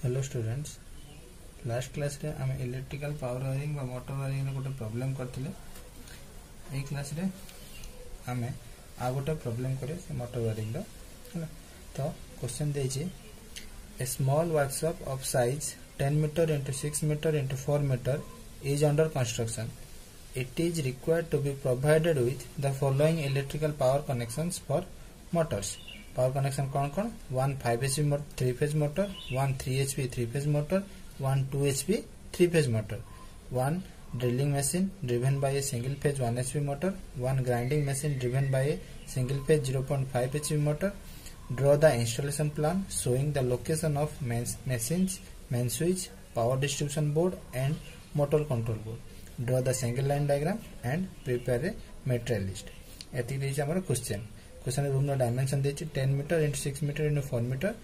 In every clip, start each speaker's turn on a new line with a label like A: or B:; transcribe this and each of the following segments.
A: Hello students, last class रे आम electrical power wiring motor wiring गोटे प्रॉब्लम करते। ये क्लास रे आम आ गोटे प्रॉब्लम करे मोटर वायरिंग है। तो क्वेश्चन देछि a small workshop of size 10 metre into 6 metre into 4 metre is under construction. It is required to be provided with the following electrical power connections for motors. Power connection कौन? 1 5 HP 3 phase motor, 1 3 HP 3 phase motor, 1 2 HP 3 phase motor, 1 drilling machine driven by a single phase 1 HP motor, 1 grinding machine driven by a single phase 0.5 HP motor. Draw the installation plan showing the location of machines, main switch, power distribution board and motor control board. Draw the single line diagram and prepare a material list. एति देछि हमर question room no dimension देछि 10 metre into 6 metre into 4 metre.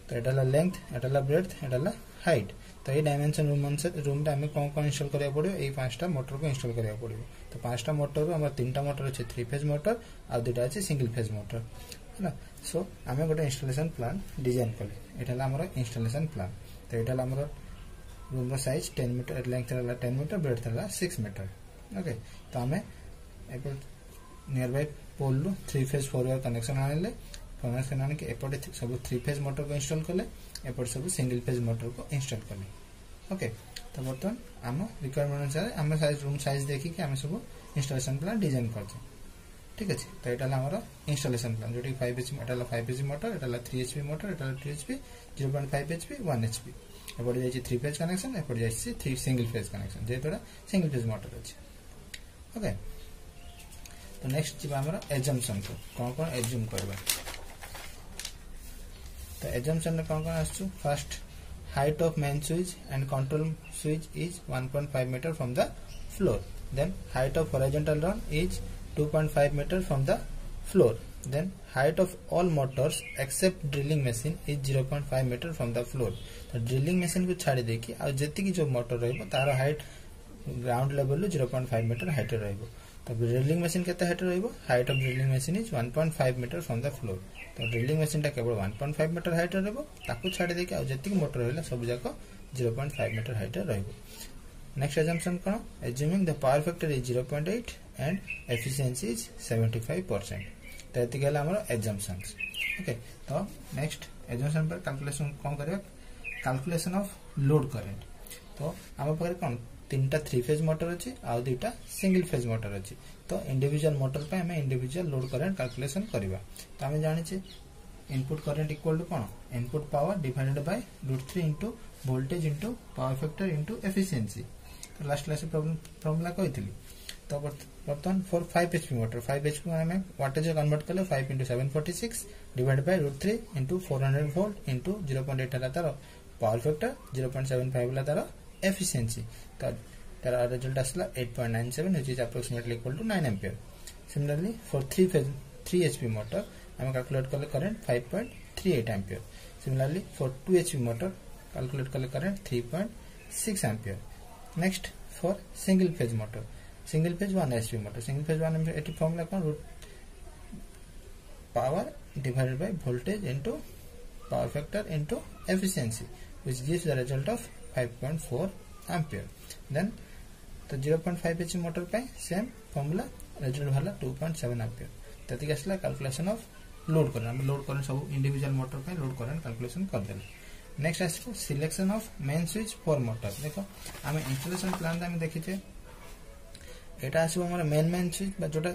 A: तो एटाला length, एटाला breadth, एटाला height. तो ये डायमेंशन रूम रे हमें कोन इंस्टॉल करिया पड़ियो, एई पांचटा मोटर को इंस्टॉल करिया पड़ियो। तो पांचटा मोटर रो हमर तीनटा मोटर अछि 3 फेज मोटर आ दुटा अछि सिंगल फेज मोटर है ना। सो हमें गोटे इंस्टॉलेशन प्लान डिजाइन करले। एटाला हमर इंस्टॉलेशन प्लान। तो एटाला हमर room size 10 metre, length 10 metre, breadth 6 metre. Okay, तो हमें nearby pole 3 phase 4 wire connection आने कनेक्शन आने के एपटे सब 3 फेज मोटर को इंस्टॉल कले, एपटे सब सिंगल फेज मोटर को इंस्टॉल कले। ओके, तो बर्तमान आम रिक्वायरमेंट अनुसार आम साइज रूम साइज देखी कि आम सब इंस्टॉलेशन प्लान डिजाइन करछे। ठीक अछि। तो एटाला हमर इंस्टॉलेशन प्लान जोटी 5 एचपी, एटाला 5 एचपी मोटर, एटाला 3 एचपी मोटर, एटाला 2 एचपी, 0.5 एचपी, 1 एचपी। एपटे जाइछि 3 फेज कनेक्शन, एपटे जाइछि 3 सिंगल फेज कनेक्शन, जेतोडा सिंगल फेज मोटर अछि। ओके, तो नेक्स्ट जिबा हमर एजम्पशन को कोन एज्यूम करबा। तो एजम्पशन में कोन आछू, first height of main switch and control switch is 1.5 meter from the floor. Then height of horizontal run is 2.5 meter from the floor. Then height of all motors except drilling machine is 0.5 meter from the floor. तो drilling machine को छाड़ी देकी आ जति की जो motor रहबो तार height ground level 0.5 metre height रहबो। तो ड्रिलिंग मशीन केते हाइट रहबो, height of drilling machine is 1.5 metre from the floor. तो ड्रिलिंग मशीन टा केवल 1.5 मीटर हाइट रहबो, ताकू छाड़ी देकी आ जति की मोटर रहला सब जाको 0.5 मीटर हाइट रहबो। Next assumption cone, assuming the power factor is 0.8 and efficiency is 75%. तो एति गेला हमर assumptions। ओके, तो नेक्स्ट assumption पर कैलकुलेशन कोन करबा, कैलकुलेशन ऑफ लोड करंट। तो हम पाखरे कोन तीनटा 3 फेज मोटर अछि आ दुटा सिंगल फेज मोटर अछि। तो इंडिविजुअल मोटर पे हम इंडिविजुअल लोड करंट कैलकुलेशन करबा। तो हम जानि छी इनपुट करंट इक्वल टू कोन, input power divided by √3 into voltage into power factor into efficiency. तो लास्ट क्लास में फॉर्मूला कहितली। तो बर्तमान फॉर 5 एचपी मोटर, 5 एचपी में हमें वाटेज कन्वर्ट कले 5 into 746 divided by √3 into 400 volt into 0.8 हला तार पावर फैक्टर, 0.75 हला तार एफिशिएंसी। तो तार रिजल्ट आसला 8.97 which is approximately equal to 9 ampere. Similarly for 3 HP motor हम कैलकुलेट कले current 5.38 ampere. Similarly for 2 HP motor calculate कले current 3.6 ampere. Next for single phase motor, single phase 1 HP motor, single phase 1 HP eighty formula cone, power divided by voltage into power factor into efficiency which gives the result of 5.4 ampere. Then तो 0.5 HP motor पे same formula, result वाला 2.7 ampere. तति आसला calculation of load current, हम load current सब individual motor पे load current calculation कर देले। नेक्स्ट आसो selection of main switch for motor. देखो हम इंस्टॉलेशन प्लान हम देखिछे, एटा आसो हमर मेन स्विच बा जोटा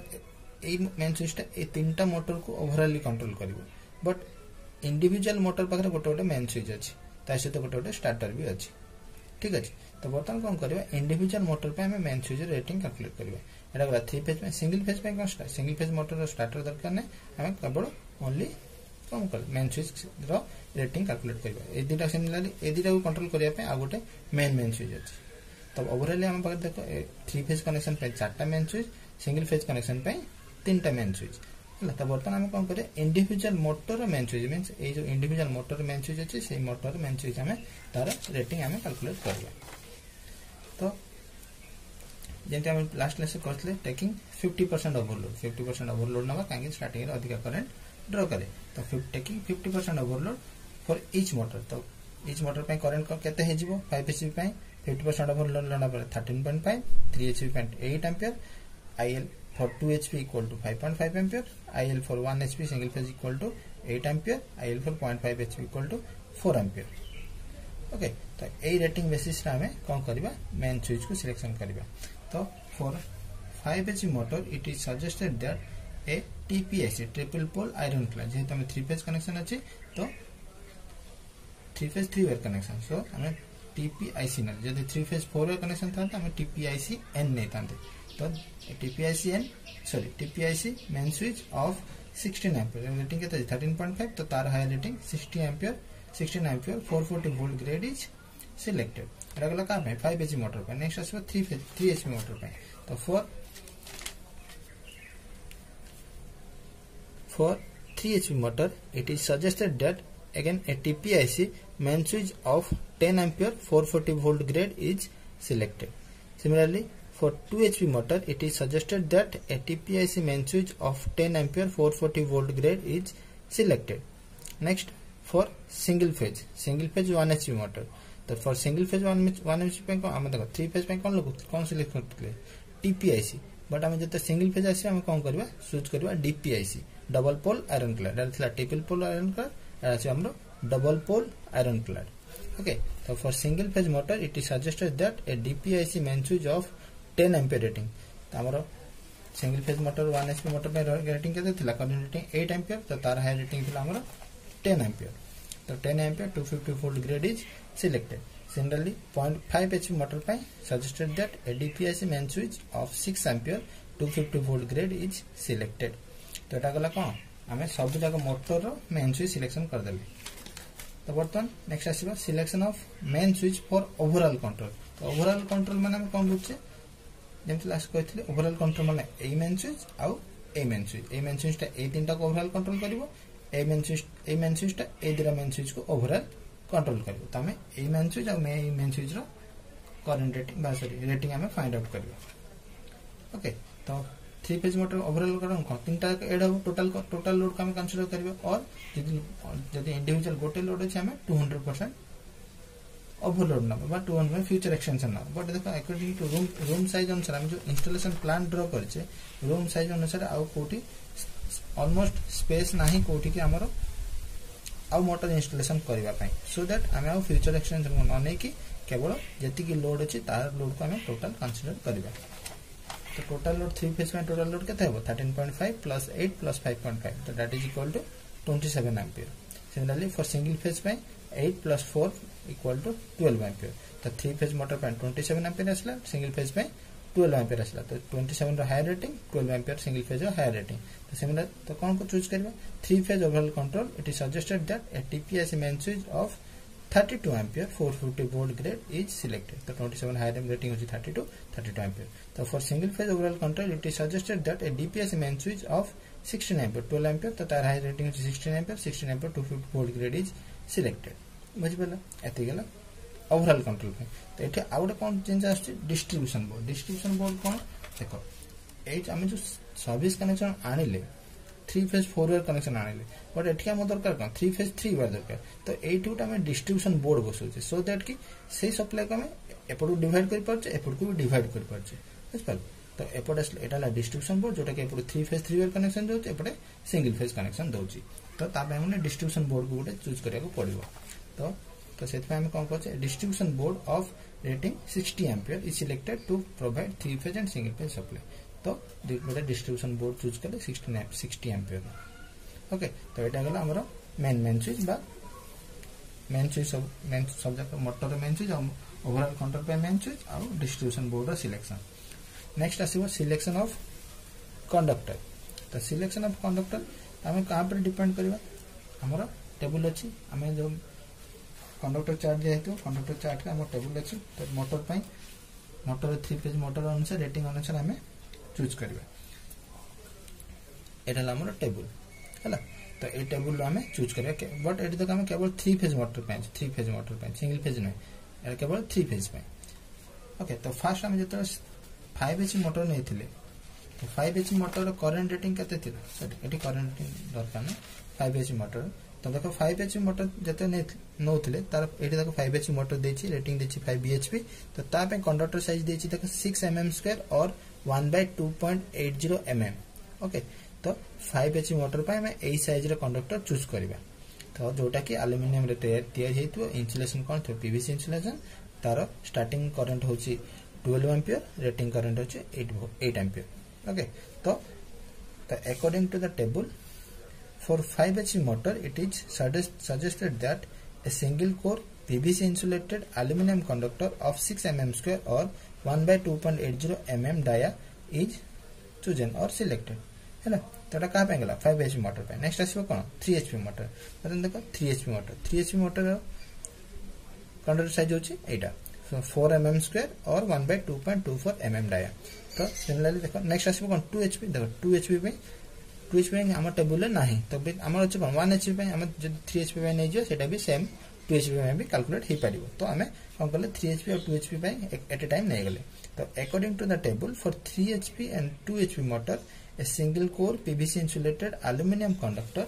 A: ए मेन स्विच ता ए तीनटा मोटर को ओवरऑली कंट्रोल करिवो। बट इंडिविजुअल मोटर पाखरे गोटे मेन स्विच अछि, ता सहित गोटे स्टार्टर भी अछि। ठीक अछि। तो बर्तमान कोन करबा, इंडिविजुअल मोटर पे हमें मेन स्विच रेटिंग कैलकुलेट करबा। एटा गला 3 फेज में, सिंगल फेज पे कोन स्टार्ट, सिंगल फेज मोटर रो स्टार्टर दरकार नै, हमें केवल ओनली कोन कर मेन स्विच रो रेटिंग कैलकुलेट करबा। ए दिटा सिमिलरली ए दिटा को कंट्रोल करिया पे आ गोटे मेन स्विच अछि। तब ओवरऑल हम पाकर देखो 3 फेज कनेक्शन पे 4टा main switch, single phase connection पे 3टा मेन स्विच। तो बर्तमान हम कोन करे, individual motor main switch means ए जो इंडिविजुअल मोटर मेन स्विच अछि से मोटर मेन स्विच हमें तार रेटिंग हमें कैलकुलेट करबा। तो जेंते हम लास्ट क्लास करथले टेकिंग 50% ओवरलोड, 50% ओवरलोड नबा कांगे स्टार्टिंग रे अधिक करंट ड्रॉ करे। तो taking 50% overload for each motor. तो इच मोटर पे करंट केते हे जिवो 5 एचपी पे 50% ओवर लोड लना पर 13.5 3 एचपी पे 8 ampere IL for 2 HP equal to 5.5 ampere, IL for 1 HP single phase equal to 8 ampere, IL for 0.5 HP equal to 4 ampere. Okay तो ए रेटिंग बेसिस रे हमें कौन करबा मेन स्विच को सिलेक्शन करबा. तो for 5 HP motor it is suggested that a TPIC triple pole iron clad जेहेतु हमें 3 फेज कनेक्शन अछि तो 3 फेज 3 वायर कनेक्शन सो हमें TPIC न जदि 3 फेज 4 वायर कनेक्शन था हमें TPIC N नहीं थांते. तो TPIC main switch of 16 ampere rating के 13.5 तो तार high rating 16 ampere 440 volt grade is selected. एटा गला का में 5 एचपी मोटर पे. नेक्स्ट आसबो 3 एचपी मोटर पे. तो for 3 HP motor it is suggested that again a TPIC main switch of 10 ampere 440 volt grade is selected. Similarly for 2 HP motor it is suggested that a TPIC main switch of 10 ampere 440 volt grade is selected. Next for single phase 1 HP motor. तो for single phase 1 HP पे हम देखो 3 phase पे कौन select करते TPIC but हम जते single phase आसी हम कौन करबा स्विच करबा DPIC double pole iron clad एथला ट्रिपल पोल आयरन क्लैड आसी हमरो double pole iron clad. Okay तो for single phase motor it is suggested that a DPIC main switch of 10 ampere rating. तो हमरो single phase motor 1 HP motor पे rating केते थिला current rating 8 ampere तो तार हाई रेटिंग थिला हमरो 10 एम्पियर. तो 10 ampere 250 volt grade is selected. Similarly, 0.5 HP motor pi suggested that a DPIC main switch of 6 ampere 250 volt grade is selected. तो एटा गला कौन हमें सब जगह मोटर रो मेन स्विच सिलेक्शन कर देले. तो बर्तन नेक्स्ट आसीबा selection of main switch for overall control. तो ओवरऑल कंट्रोल माने हम कोन बुझे जेमति लास्ट कहथिले ओवरऑल कंट्रोल माने ए मेन स्विच आउ ए मेन स्विच ता ए तीनटा को ओवरऑल कंट्रोल करिवो ए मेन स्विच ता ए दिरा मेन स्विच को ओवरऑल कंट्रोल करिवो. त हमें ए मेन स्विच और मेन स्विच रो करंट रेटिंग बा सॉरी रेटिंग हमें फाइंड आउट करिवो. ओके तो 3 फेज मोटर ओवरऑल करन को तीनटा एड हो टोटल लोड को हमें कंसीडर करिवो और जदि इंडिविजुअल गोटे लोड अछि हमें 200% ओवरलोड ना बा 200 फ्यूचर एक्सटेंशन ना. बट देखो अकॉर्डिंग टू रूम साइज अनुसार हम जो इंस्टॉलेशन प्लान ड्रॉ करछे रूम साइज अनुसार आउ कोठी ऑलमोस्ट स्पेस नाही कोठी कि हमरो आउ मोटर इंस्टॉलेशन करबा पई सो दैट हमें आउ फ्यूचर एक्सटेंशन न नै कि केवल जति कि लोड अछि तार लोड को हमें टोटल कंसीडर करबा. तो टोटल लोड 3 फेज में टोटल लोड केते हो 13.5 plus 8 plus 5.5 तो that is equal to 27 ampere. Similarly for single phase में 8 plus 4 इक्वल टू 12 एम्पियर. तो 3 फेज मोटर पे 27 एम्पियर असला सिंगल फेज में 12 एम्पियर असला. तो 27 रो higher rating 12 ampere single phase रो हायर रेटिंग. तो सिमिलर तो कौन को चूज करबा 3 phase overall control it is suggested that a TPIC main switch of 32 ampere 450 volt grade is selected. तो 27 हायर रेटिंग होची 32 एम्पियर. तो for single phase overall control it is suggested that a DPIC main switch of 16 ampere 12 ampere तो तार higher rating होची 16 ampere 250 volt grade is selected. बुझिबला एति गेला overall control पे. तो एठी आउट कौन चेंज आछी डिस्ट्रीब्यूशन बोर्ड कौन देखो एच हम जो सर्विस कनेक्शन आनिले 3 फेज 4 वायर कनेक्शन आनिले बट एठी हम दरकार कौन 3 फेज 3 वायर दरकार. तो एठुटा में डिस्ट्रीब्यूशन बोर्ड बसुचे सो दैट कि से सप्लाई को हमें एपटू डिवाइड कर परचे एपटू भी डिवाइड कर परचे. बुझिपाल तो एपटे एटाला डिस्ट्रीब्यूशन बोर्ड जोटा कि एपटू 3 फेज 3 वायर कनेक्शन दोचे एपटे सिंगल फेज कनेक्शन दोची. तो ता पे हमने डिस्ट्रीब्यूशन बोर्ड को गोटे चूज करिया को पड़िबो. तो सेत पे हम कोन करछे distribution board of rating 60 ampere is selected to provide 3 phase and single phase supply. तो गोटे डिस्ट्रीब्यूशन बोर्ड चूज करले 60 एम्पियर. ओके तो एटा गला हमरो मेन स्विच बा मेन सब जक मोटर मेन स्विच और ओवरऑल कंट्रोल पे मेन स्विच और डिस्ट्रीब्यूशन बोर्ड रो सिलेक्शन. नेक्स्ट आसीबो सिलेक्शन ऑफ कंडक्टर. तो सिलेक्शन ऑफ कंडक्टर हमें कहां पर डिपेंड करबा हमरो टेबल अछि हमें जो कंडक्टर चार्ट दिया है कंडक्टर चार्ट का हम टेबल अछि. तो मोटर 3 फेज मोटर अनुसार रेटिंग अनुसार हमें चूज करबा. एटा हमरो टेबल हला. तो ए टेबल रो हमें चूज करबा बट एटी तक हमें केवल 3 फेज मोटर पे सिंगल फेज नै एटा केवल 3 फेज पे. ओके तो फर्स्ट हम जतो 5 एचपी मोटर नै थिले तो 5 एचपी मोटर रो करंट रेटिंग केते थिला सॉरी एटी करंट रेटिंग दरकार नै 5 एचपी मोटर तो देखो 5 HP मोटर जते नौथिले तार एठी देखो 5 HP मोटर देछि रेटिंग देछि 5 bhp तो ता पे कंडक्टर साइज देछि देखो 6 mm² और 1/2.80 mm ओके तो 5 HP मोटर पे हम एई साइज रे कंडक्टर चूज करबा तो जोटा कि एल्युमिनियम रे तैयार हेतु इन्सुलेशन कोन तो पीवीसी इन्सुलेशन तार स्टार्टिंग करंट होछि 12 एम्पियर रेटिंग करंट होछि 8 एम्पियर ओके तो according to the table for 5 HP motor it is suggested that a single core PVC insulated aluminum conductor of 6 mm² or 1/2.80 mm dia is chosen or selected है ना तो एटा कहा पे गेला 5 HP motor पे next आसीबो कोन 3 HP motor मतलब देखो 3 HP motor conductor size होची एटा 4 mm² और 1/2.24 mm dia तो सिमिलरली देखो नेक्स्ट आसीबो कोन 2 HP देखो 2 HP पे हम टेबुल रे नाही तो हमर अछि कोन 1 HP पे हम जब 3 HP पे नै जो सेटा भी सेम 2 HP पे भी कैलकुलेट हे परिबो तो हमें कोन करले 3 HP और 2 HP पे एट ए टाइम नै गेले तो according to the table for 3 HP and 2 HP motor a single core PVC insulated aluminum conductor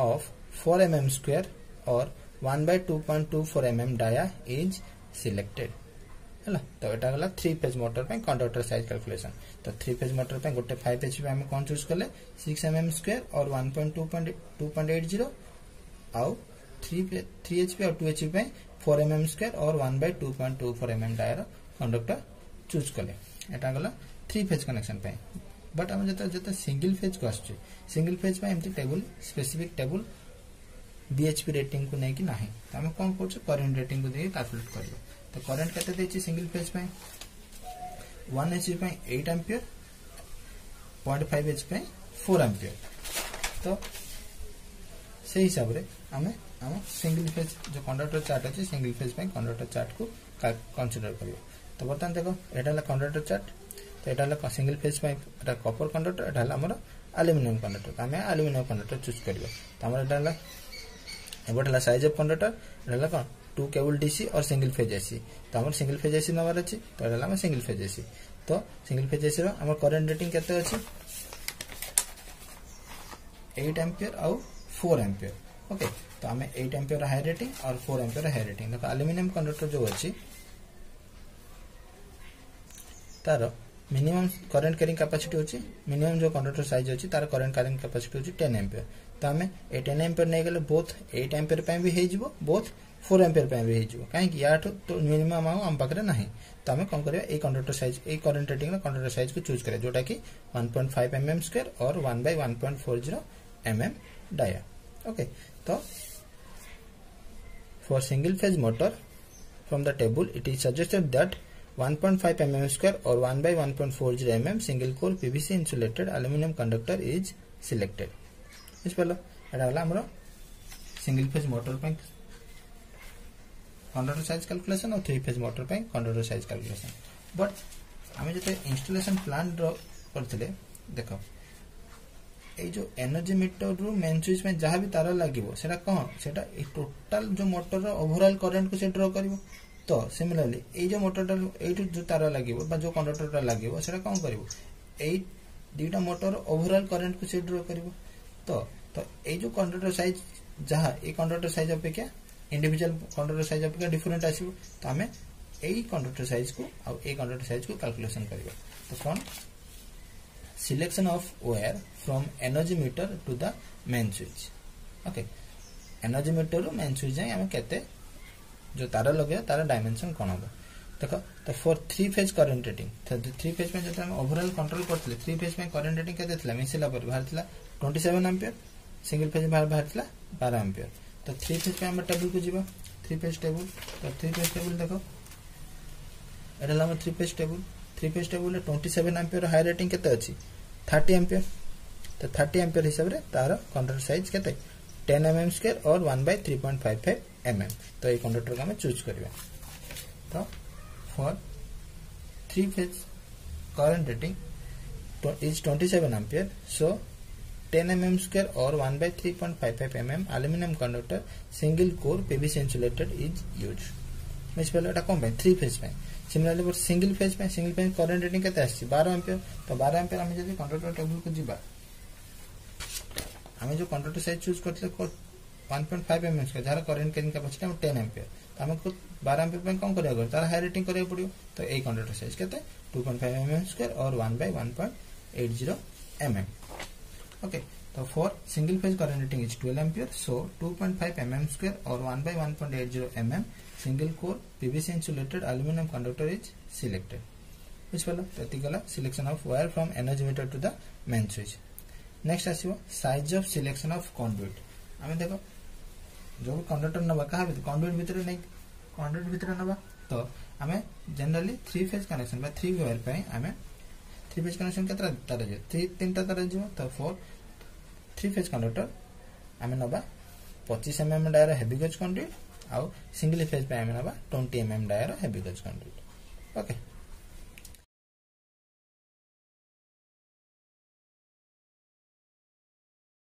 A: of 4 mm² or 1/2.24 mm dia is selected हैला तो एटा गला 3 फेज मोटर पे कंडक्टर साइज कैलकुलेशन तो 3 phase motor पे गोटे 5 HP पे हम कोन choose करले 6 mm² और 1.2.80 आउ 3 HP और 2 HP पे 4 mm² और 1/2.24 mm dia कंडक्टर चूज करले एटा गला 3 फेज कनेक्शन पे बट हम जते सिंगल फेज को आछे सिंगल फेज पे एमती table specific table BHP rating को नै कि नाही त हम कोन करछ करंट रेटिंग को दे कैलकुलेट करियो तो करंट कते देछि सिंगल फेज पे 1 एचपी पे 8 एम्पियर 0.5 एचपी पे 4 एम्पियर तो से हिसाब रे हमें हम सिंगल फेज जो कंडक्टर चार्ट अछि सिंगल फेज पे कंडक्टर चार्ट को कंसीडर करियो तो बर्तन देखो एटा ला कंडक्टर चार्ट तो एटा ला सिंगल फेज पे एटा कॉपर कंडक्टर एटा ला हमर एल्युमिनियम कंडक्टर तो हमें एल्युमिनियम कंडक्टर चूज करियो तो हमर एटा ला एबोटला size of conductor Etah La cone 2 cable DC और सिंगल फेज एसी तो हमर सिंगल फेज एसी नंबर अछि तो एटा ला हम सिंगल फेज एसी तो सिंगल फेज एसी रो हमर करंट रेटिंग केते अछि 8 एम्पियर और 4 एम्पियर ओके तो हमें 8 एम्पियर हाई रेटिंग और 4 एम्पियर हाई रेटिंग देखो एल्युमिनियम कंडक्टर जो अछि तार मिनिमम करंट कैरिंग कैपेसिटी होची मिनिमम जो कंडक्टर साइज होची तार करंट कैरिंग कैपेसिटी होची 10 एम्पियर तो हमें 10 एम्पियर नै गेले बोथ 8 एम्पियर पे भी हे जिवो बोथ 4 एम्पियर पे भी हे जिवो काहे कि या तो मिनिमम हम पाखरे नाही तो हमें कोन करबा ए कंडक्टर साइज ए करंट रेटिंग कंडक्टर साइज को चूज करे जोटा कि 1.5 mm² और 1/1.40 mm dia ओके तो for single phase motor from the table it is suggested that 1.5 mm² or 1/1.40 mm single core PVC insulated aluminum conductor is selected इस पहला एटा हला हमरो सिंगल फेज मोटर पे कंडक्टर साइज कैलकुलेशन और 3 phase motor पे conductor size calculation but हमें जते installation plan draw करथिले देखो ए जो एनर्जी मीटर रु मेन स्विच में जहां भी तार लागिवो सेटा कोन सेटा ए टोटल जो मोटर रो ओवरऑल करंट को से ड्रा करिवो तो सिमिलरली ए जो मोटर ए जो तार लागिवो बा जो कंडक्टर लागिवो सेटा कोन करिवो ए दुटा मोटर ओवरऑल करंट को से ड्रा करिवो तो ए जो कंडक्टर साइज जहां ए कंडक्टर साइज अपेक्षा इंडिविजुअल कंडक्टर साइज अपेक्षा डिफरेंट आसीबो तो हमें ए कंडक्टर साइज को आ ए कंडक्टर साइज को कैलकुलेशन करिवो तो कोन selection of wire from energy meter to the main switch okay energy meter रो मेन स्विच जाय हमें केते जो तार लगे तार डायमेंशन कोन हो देखो तो फॉर 3 फेज करंट रेटिंग तो 3 फेज में जब हम ओवरऑल कंट्रोल करथले 3 फेज में करंट रेटिंग केते थिला मिसिला पर भारतला 27 एम्पियर सिंगल फेज में भारतला 12 एम्पियर तो 3 फेज पे हम टेबल को जीवा 3 फेज टेबल तो 3 फेज टेबल देखो एटा हम 3 फेज टेबल रे 27 एम्पियर हाई रेटिंग केते अछि 30 एम्पियर तो 30 एम्पियर हिसाब रे तार कंडक्टर साइज केते 10 mm² और 1/3.55 mm तो ये कंडक्टर को हम चूज करबा तो for 3 phase current rating is 27 ampere so 10 mm² or 1/3.55 mm aluminum conductor single core PVC insulated is used miss पहले एटा कोन 3 फेज पे सिमिलरली गोटे सिंगल फेज करंट रेटिंग केते आछि 12 एम्पियर तो 12 एम्पियर हम जदि कंडक्टर टेबल को जिबा हमें जो कंडक्टर साइज चूज करथले 1.5 mm का जहां करंट कैरिंग कैपेसिटी हम 10 एम्पियर तो हमको 12 एम्पियर पे कम करिया तार हाई रेटिंग करिया पड़ियो तो ए कंडक्टर साइज केते 2.5 mm² और 1/1.80 mm ओके तो for single phase current rating is 12 ampere so 2.5 mm² और 1/1.80 mm single core PVC insulated aluminum conductor is selected which follow particular selection of wire from energy meter to the main switch next आसीबो size of selection of conduit हमें देखो जो conductor नबा कहा conduit भीतर नहीं conduit भीतर नबा तो हमें जनरली 3 फेज कनेक्शन बा 3 वायर पे हमें 3 फेज कनेक्शन केतरा तार जे 3 टा तार जे तो फॉर 3 फेज कंडक्टर हमें नबा 25 mm dia heavy gauge conduit आउ सिंगल फेज पे हमें नबा 20 mm dia heavy gauge conduit okay